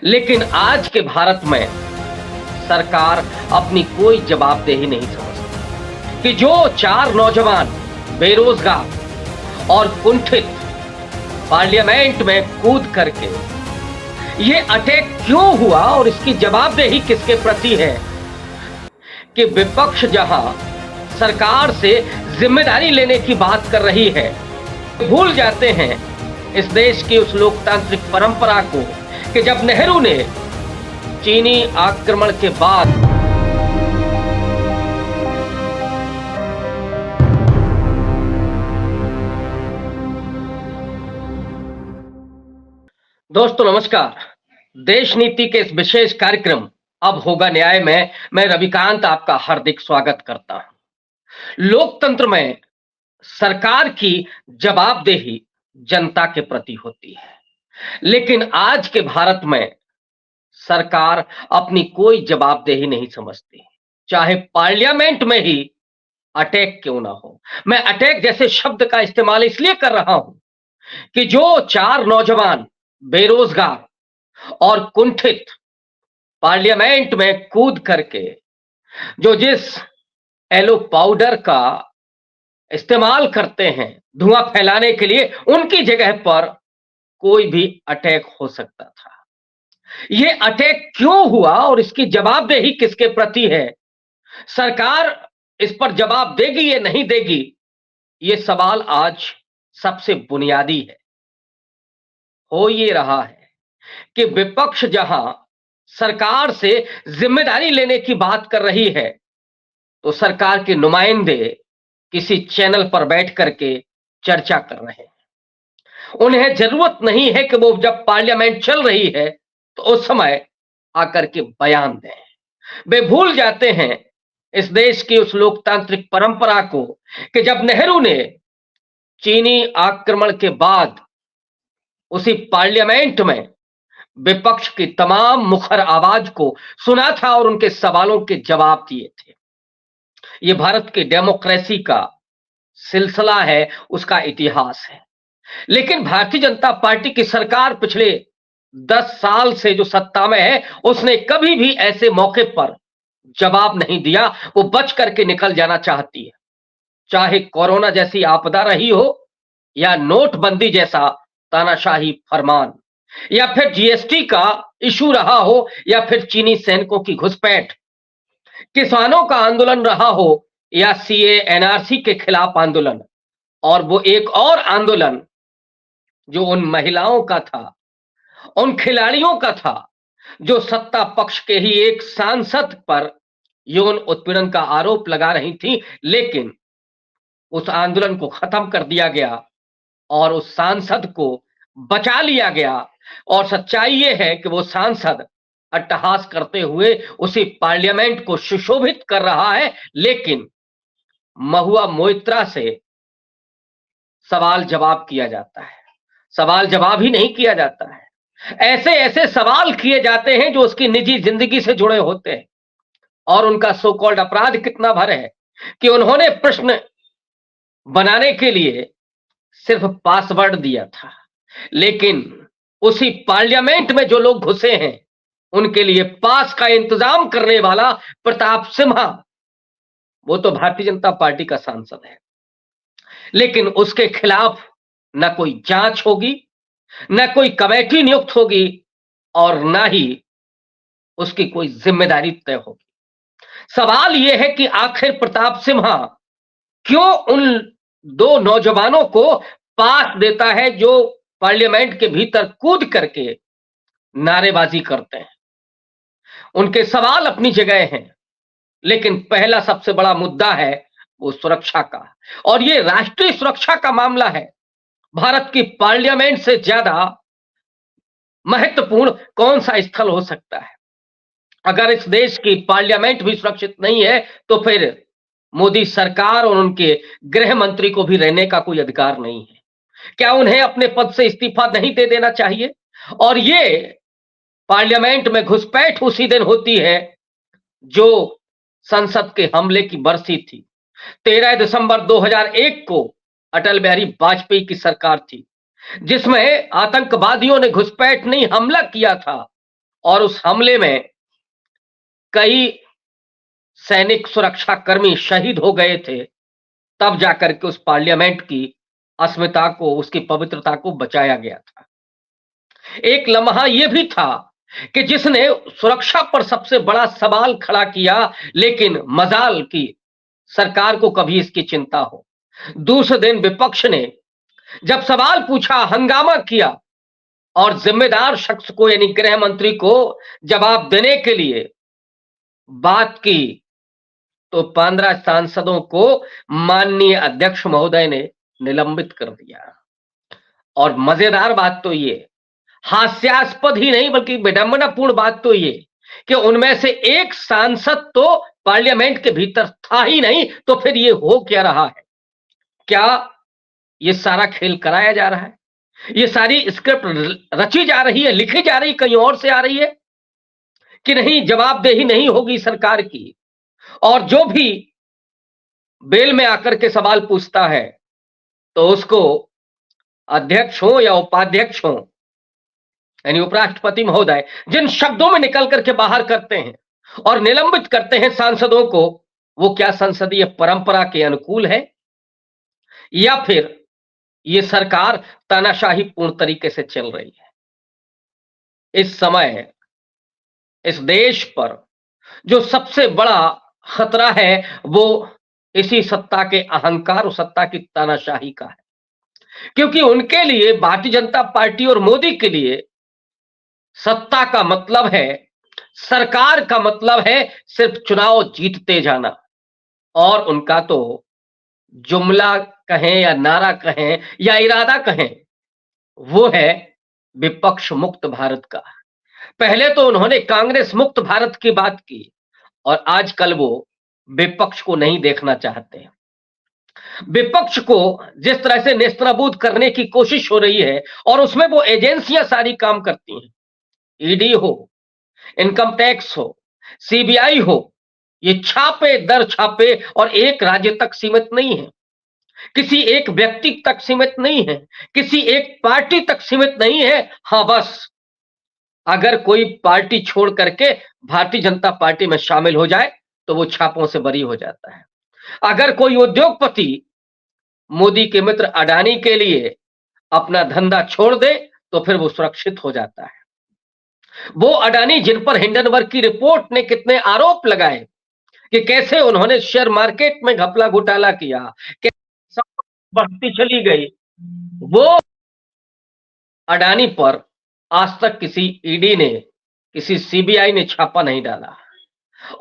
लेकिन आज के भारत में सरकार अपनी कोई जवाबदेही नहीं समझती कि जो चार नौजवान बेरोजगार और कुंठित पार्लियामेंट में कूद करके ये अटैक क्यों हुआ और इसकी जवाबदेही किसके प्रति है कि विपक्ष जहां सरकार से जिम्मेदारी लेने की बात कर रही है, भूल जाते हैं इस देश की उस लोकतांत्रिक परंपरा को कि जब नेहरू ने चीनी आक्रमण के बाद दोस्तों नमस्कार। देश नीति के इस विशेष कार्यक्रम अब होगा न्याय में मैं रविकांत आपका हार्दिक स्वागत करता हूं। लोकतंत्र में सरकार की जवाबदेही जनता के प्रति होती है, लेकिन आज के भारत में सरकार अपनी कोई जवाबदेही नहीं समझती, चाहे पार्लियामेंट में ही अटैक क्यों ना हो। मैं अटैक जैसे शब्द का इस्तेमाल इसलिए कर रहा हूं कि जो चार नौजवान बेरोजगार और कुंठित पार्लियामेंट में कूद करके जो जिस एलो पाउडर का इस्तेमाल करते हैं धुआं फैलाने के लिए, उनकी जगह पर कोई भी अटैक हो सकता था। यह अटैक क्यों हुआ और इसकी जवाबदेही किसके प्रति है, सरकार इस पर जवाब देगी या नहीं देगी, यह सवाल आज सबसे बुनियादी है। हो ये रहा है कि विपक्ष जहां सरकार से जिम्मेदारी लेने की बात कर रही है, तो सरकार के नुमाइंदे किसी चैनल पर बैठ करके चर्चा कर रहे हैं। उन्हें जरूरत नहीं है कि वो जब पार्लियामेंट चल रही है तो उस समय आकर के बयान दें। वे भूल जाते हैं इस देश की उस लोकतांत्रिक परंपरा को कि जब नेहरू ने चीनी आक्रमण के बाद उसी पार्लियामेंट में विपक्ष की तमाम मुखर आवाज को सुना था और उनके सवालों के जवाब दिए थे। यह भारत की डेमोक्रेसी का सिलसिला है, उसका इतिहास है। लेकिन भारतीय जनता पार्टी की सरकार पिछले 10 साल से जो सत्ता में है, उसने कभी भी ऐसे मौके पर जवाब नहीं दिया। वो बच करके निकल जाना चाहती है, चाहे कोरोना जैसी आपदा रही हो या नोटबंदी जैसा तानाशाही फरमान, या फिर जीएसटी का इशू रहा हो, या फिर चीनी सैनिकों की घुसपैठ, किसानों का आंदोलन रहा हो, या सीए एनआरसी के खिलाफ आंदोलन, और वो एक और आंदोलन जो उन महिलाओं का था, उन खिलाड़ियों का था जो सत्ता पक्ष के ही एक सांसद पर यौन उत्पीड़न का आरोप लगा रही थी, लेकिन उस आंदोलन को खत्म कर दिया गया और उस सांसद को बचा लिया गया। और सच्चाई यह है कि वो सांसद अट्टहास करते हुए उसी पार्लियामेंट को सुशोभित कर रहा है, लेकिन महुआ मोइत्रा से सवाल जवाब किया जाता है। सवाल जवाब ही नहीं किया जाता है, ऐसे ऐसे सवाल किए जाते हैं जो उसकी निजी जिंदगी से जुड़े होते हैं। और उनका सो कॉल्ड अपराध कितना भर है कि उन्होंने प्रश्न बनाने के लिए सिर्फ पासवर्ड दिया था, लेकिन उसी पार्लियामेंट में जो लोग घुसे हैं उनके लिए पास का इंतजाम करने वाला प्रताप सिम्हा, वो तो भारतीय जनता पार्टी का सांसद है, लेकिन उसके खिलाफ न कोई जांच होगी, न कोई कमेटी नियुक्त होगी, और न ही उसकी कोई जिम्मेदारी तय होगी। सवाल यह है कि आखिर प्रताप सिम्हा क्यों उन दो नौजवानों को पास देता है जो पार्लियामेंट के भीतर कूद करके नारेबाजी करते हैं। उनके सवाल अपनी जगह हैं, लेकिन पहला सबसे बड़ा मुद्दा है वो सुरक्षा का, और ये राष्ट्रीय सुरक्षा का मामला है। भारत की पार्लियामेंट से ज्यादा महत्वपूर्ण कौन सा स्थल हो सकता है। अगर इस देश की पार्लियामेंट भी सुरक्षित नहीं है तो फिर मोदी सरकार और उनके गृह मंत्री को भी रहने का कोई अधिकार नहीं है। क्या उन्हें अपने पद से इस्तीफा नहीं दे देना चाहिए? और ये पार्लियामेंट में घुसपैठ उसी दिन होती है जो संसद के हमले की बरसी थी। 13 दिसंबर 2001 को अटल बिहारी वाजपेयी की सरकार थी, जिसमें आतंकवादियों ने घुसपैठ नहीं हमला किया था और उस हमले में कई सैनिक सुरक्षाकर्मी शहीद हो गए थे, तब जाकर के उस पार्लियामेंट की अस्मिता को, उसकी पवित्रता को बचाया गया था। एक लम्हा यह भी था कि जिसने सुरक्षा पर सबसे बड़ा सवाल खड़ा किया, लेकिन मजाल की सरकार को कभी इसकी चिंता हो। दूसरे दिन विपक्ष ने जब सवाल पूछा, हंगामा किया और जिम्मेदार शख्स को यानी गृह मंत्री को जवाब देने के लिए बात की, तो 15 सांसदों को माननीय अध्यक्ष महोदय ने निलंबित कर दिया। और मजेदार बात तो ये, हास्यास्पद ही नहीं बल्कि विडंबनापूर्ण बात तो ये कि उनमें से एक सांसद तो पार्लियामेंट के भीतर था ही नहीं, तो फिर ये हो क्या रहा है? क्या ये सारा खेल कराया जा रहा है? ये सारी स्क्रिप्ट रची जा रही है, लिखी जा रही, कहीं और से आ रही है कि नहीं जवाबदेही नहीं होगी सरकार की? और जो भी बेल में आकर के सवाल पूछता है तो उसको अध्यक्ष हो या उपाध्यक्ष हो यानी उपराष्ट्रपति महोदय जिन शब्दों में निकल करके बाहर करते हैं और निलंबित करते हैं सांसदों को, वो क्या संसदीय परंपरा के अनुकूल है या फिर ये सरकार तानाशाही पूर्ण तरीके से चल रही है? इस समय इस देश पर जो सबसे बड़ा खतरा है वो इसी सत्ता के अहंकार और सत्ता की तानाशाही का है, क्योंकि उनके लिए, भारतीय जनता पार्टी और मोदी के लिए सत्ता का मतलब है, सरकार का मतलब है सिर्फ चुनाव जीतते जाना। और उनका तो जुमला कहें या नारा कहें या इरादा कहें, वो है विपक्ष मुक्त भारत का। पहले तो उन्होंने कांग्रेस मुक्त भारत की बात की और आजकल वो विपक्ष को नहीं देखना चाहते। विपक्ष को जिस तरह से नेस्तनाबूद करने की कोशिश हो रही है और उसमें वो एजेंसियां सारी काम करती हैं, ईडी हो, इनकम टैक्स हो, सीबीआई हो, ये छापे दर छापे और एक राज्य तक सीमित नहीं है, किसी एक व्यक्ति तक सीमित नहीं है, किसी एक पार्टी तक सीमित नहीं है। हां, बस अगर कोई पार्टी छोड़ करके भारतीय जनता पार्टी में शामिल हो जाए तो वो छापों से बरी हो जाता है। अगर कोई उद्योगपति मोदी के मित्र अडानी के लिए अपना धंधा छोड़ दे तो फिर वो सुरक्षित हो जाता है। वो अडानी जिन पर हिंडनबर्ग की रिपोर्ट ने कितने आरोप लगाए कि कैसे उन्होंने शेयर मार्केट में घपला घोटाला किया, कैसे बढ़ती चली गई, वो अडानी पर आज तक किसी ईडी ने, किसी सीबीआई ने छापा नहीं डाला।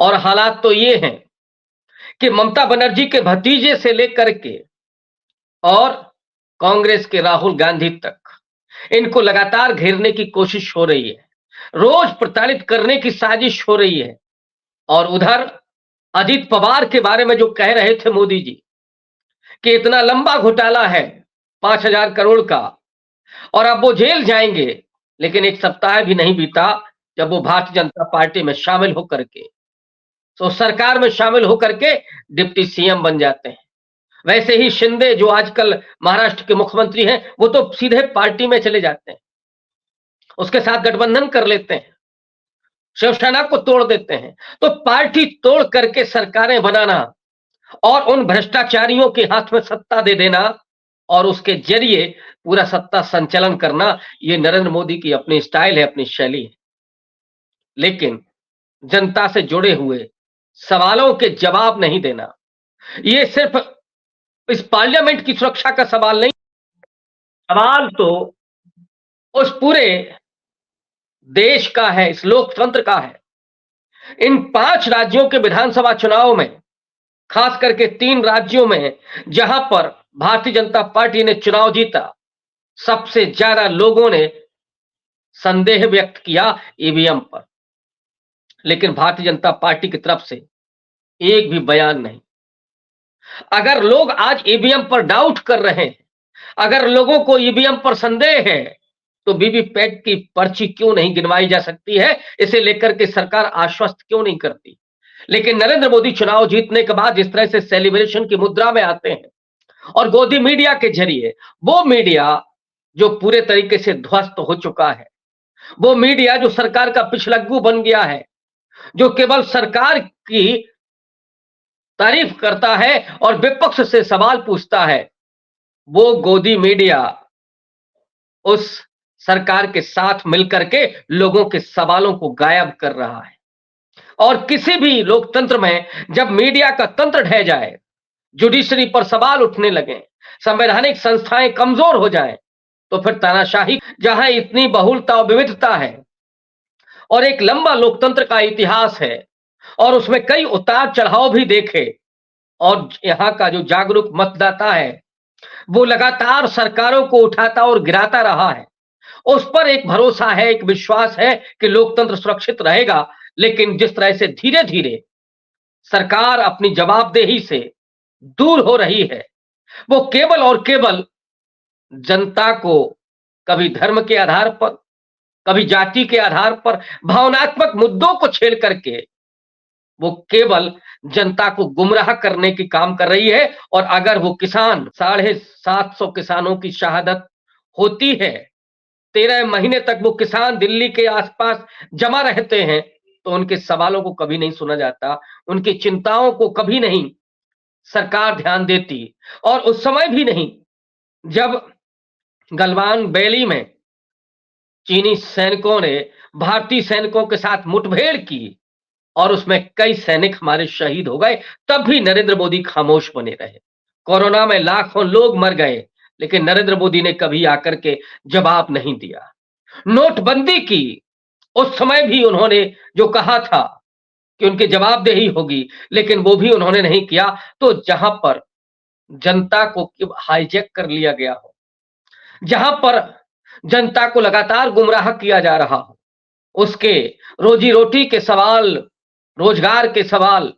और हालात तो ये हैं कि ममता बनर्जी के भतीजे से लेकर के और कांग्रेस के राहुल गांधी तक इनको लगातार घेरने की कोशिश हो रही है, रोज प्रताड़ित करने की साजिश हो रही है। और उधर अजित पवार के बारे में जो कह रहे थे मोदी जी कि इतना लंबा घोटाला है 5,000 करोड़ का और अब वो जेल जाएंगे, लेकिन एक सप्ताह भी नहीं बीता जब वो भारतीय जनता पार्टी में शामिल होकर के, तो सरकार में शामिल होकर के डिप्टी सीएम बन जाते हैं। वैसे ही शिंदे जो आजकल महाराष्ट्र के मुख्यमंत्री हैं, वो तो सीधे पार्टी में चले जाते हैं, उसके साथ गठबंधन कर लेते हैं, शिवसेना को तोड़ देते हैं। तो पार्टी तोड़ करके सरकारें बनाना और उन भ्रष्टाचारियों के हाथ में सत्ता दे देना और उसके जरिए पूरा सत्ता संचालन करना, ये नरेंद्र मोदी की अपनी स्टाइल है, अपनी शैली है। लेकिन जनता से जुड़े हुए सवालों के जवाब नहीं देना, ये सिर्फ इस पार्लियामेंट की सुरक्षा का सवाल नहीं, सवाल तो उस पूरे देश का है, इस लोकतंत्र का है। इन 5 राज्यों के विधानसभा चुनाव में, खास करके 3 राज्यों में जहां पर भारतीय जनता पार्टी ने चुनाव जीता, सबसे ज्यादा लोगों ने संदेह व्यक्त किया ईवीएम पर, लेकिन भारतीय जनता पार्टी की तरफ से एक भी बयान नहीं। अगर लोग आज ईवीएम पर डाउट कर रहे हैं, अगर लोगों को ईवीएम पर संदेह है, तो वीवीपैट की पर्ची क्यों नहीं गिनवाई जा सकती है, इसे लेकर के सरकार आश्वस्त क्यों नहीं करती? लेकिन नरेंद्र मोदी चुनाव जीतने के बाद जिस तरह से सेलिब्रेशन की मुद्रा में आते हैं और गोदी मीडिया के जरिए, वो मीडिया जो पूरे तरीके से ध्वस्त हो चुका है, वो मीडिया जो सरकार का पिछलग्गू बन गया है, जो केवल सरकार की तारीफ करता है और विपक्ष से सवाल पूछता है, वो गोदी मीडिया उस सरकार के साथ मिलकर के लोगों के सवालों को गायब कर रहा है। और किसी भी लोकतंत्र में जब मीडिया का तंत्र ढह जाए, जुडिशरी पर सवाल उठने लगे, संवैधानिक संस्थाएं कमजोर हो जाएं, तो फिर तानाशाही जहां इतनी बहुलता और विविधता है और एक लंबा लोकतंत्र का इतिहास है और उसमें कई उतार चढ़ाव भी देखे, और यहाँ का जो जागरूक मतदाता है वो लगातार सरकारों को उठाता और गिराता रहा है, उस पर एक भरोसा है, एक विश्वास है कि लोकतंत्र सुरक्षित रहेगा। लेकिन जिस तरह से धीरे धीरे सरकार अपनी जवाबदेही से दूर हो रही है, वो केवल और केवल जनता को कभी धर्म के आधार पर, कभी जाति के आधार पर भावनात्मक मुद्दों को छेड़ करके वो केवल जनता को गुमराह करने की काम कर रही है। और अगर वो किसान 750 किसानों की शहादत होती है, 13 महीने तक वो किसान दिल्ली के आसपास जमा रहते हैं, तो उनके सवालों को कभी नहीं सुना जाता, उनकी चिंताओं को कभी नहीं सरकार ध्यान देती। और उस समय भी नहीं जब गलवान वैली में चीनी सैनिकों ने भारतीय सैनिकों के साथ मुठभेड़ की और उसमें कई सैनिक हमारे शहीद हो गए, तब भी नरेंद्र मोदी खामोश बने रहे। कोरोना में लाखों लोग मर गए, लेकिन नरेंद्र मोदी ने कभी आकर के जवाब नहीं दिया। नोटबंदी की उस समय भी उन्होंने जो कहा था कि उनकी जवाबदेही होगी, लेकिन वो भी उन्होंने नहीं किया। तो जहां पर जनता को हाईजैक कर लिया गया हो, जहां पर जनता को लगातार गुमराह किया जा रहा हो, उसके रोजी रोटी के सवाल, रोजगार के सवाल,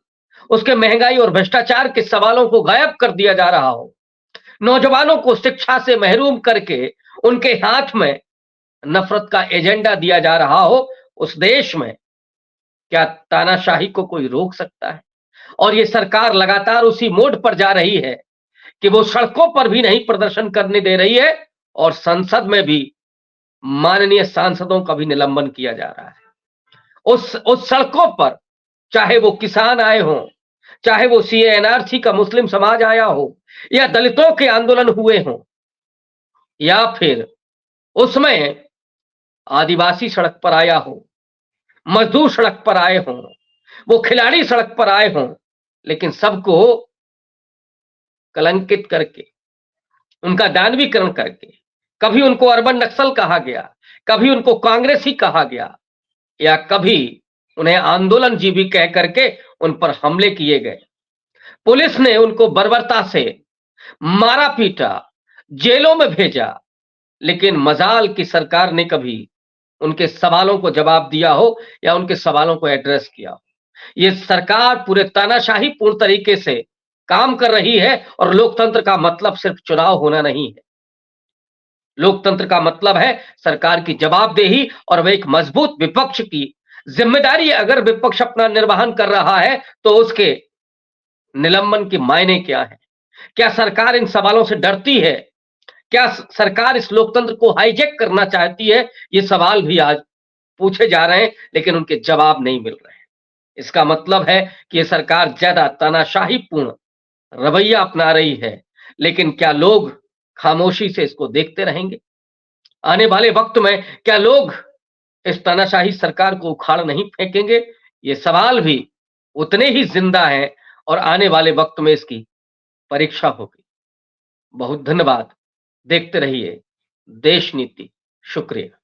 उसके महंगाई और भ्रष्टाचार के सवालों को गायब कर दिया जा रहा हो, नौजवानों को शिक्षा से महरूम करके उनके हाथ में नफरत का एजेंडा दिया जा रहा हो, उस देश में क्या तानाशाही को कोई रोक सकता है? और ये सरकार लगातार उसी मोड पर जा रही है कि वो सड़कों पर भी नहीं प्रदर्शन करने दे रही है और संसद में भी माननीय सांसदों का भी निलंबन किया जा रहा है। उस सड़कों पर चाहे वो किसान आए हों, चाहे वो सीए एनआरसी का मुस्लिम समाज आया हो, या दलितों के आंदोलन हुए हों, या फिर उसमें आदिवासी सड़क पर आया हो, मजदूर सड़क पर आए हों, वो खिलाड़ी सड़क पर आए हों, लेकिन सबको कलंकित करके, उनका दानवीकरण करके, कभी उनको अर्बन नक्सल कहा गया, कभी उनको कांग्रेसी कहा गया, या कभी उन्हें आंदोलन जीवी कह करके उन पर हमले किए गए। पुलिस ने उनको बर्बरता से मारा पीटा, जेलों में भेजा, लेकिन मजाल की सरकार ने कभी उनके सवालों को जवाब दिया हो या उनके सवालों को एड्रेस किया हो। ये सरकार पूरे तानाशाही पूर्ण तरीके से काम कर रही है। और लोकतंत्र का मतलब सिर्फ चुनाव होना नहीं है, लोकतंत्र का मतलब है सरकार की जवाबदेही और वह एक मजबूत विपक्ष की जिम्मेदारी। अगर विपक्ष अपना निर्वहन कर रहा है तो उसके निलंबन के मायने क्या है? क्या सरकार इन सवालों से डरती है? क्या सरकार इस लोकतंत्र को हाईजैक करना चाहती है? ये सवाल भी आज पूछे जा रहे हैं, लेकिन उनके जवाब नहीं मिल रहे हैं। इसका मतलब है कि ये सरकार ज्यादा तानाशाहीपूर्ण रवैया अपना रही है, लेकिन क्या लोग खामोशी से इसको देखते रहेंगे? आने वाले वक्त में क्या लोग इस तानाशाही सरकार को उखाड़ नहीं फेंकेंगे? ये सवाल भी उतने ही जिंदा है और आने वाले वक्त में इसकी परीक्षा होगी। बहुत धन्यवाद। देखते रहिए देश नीति। शुक्रिया।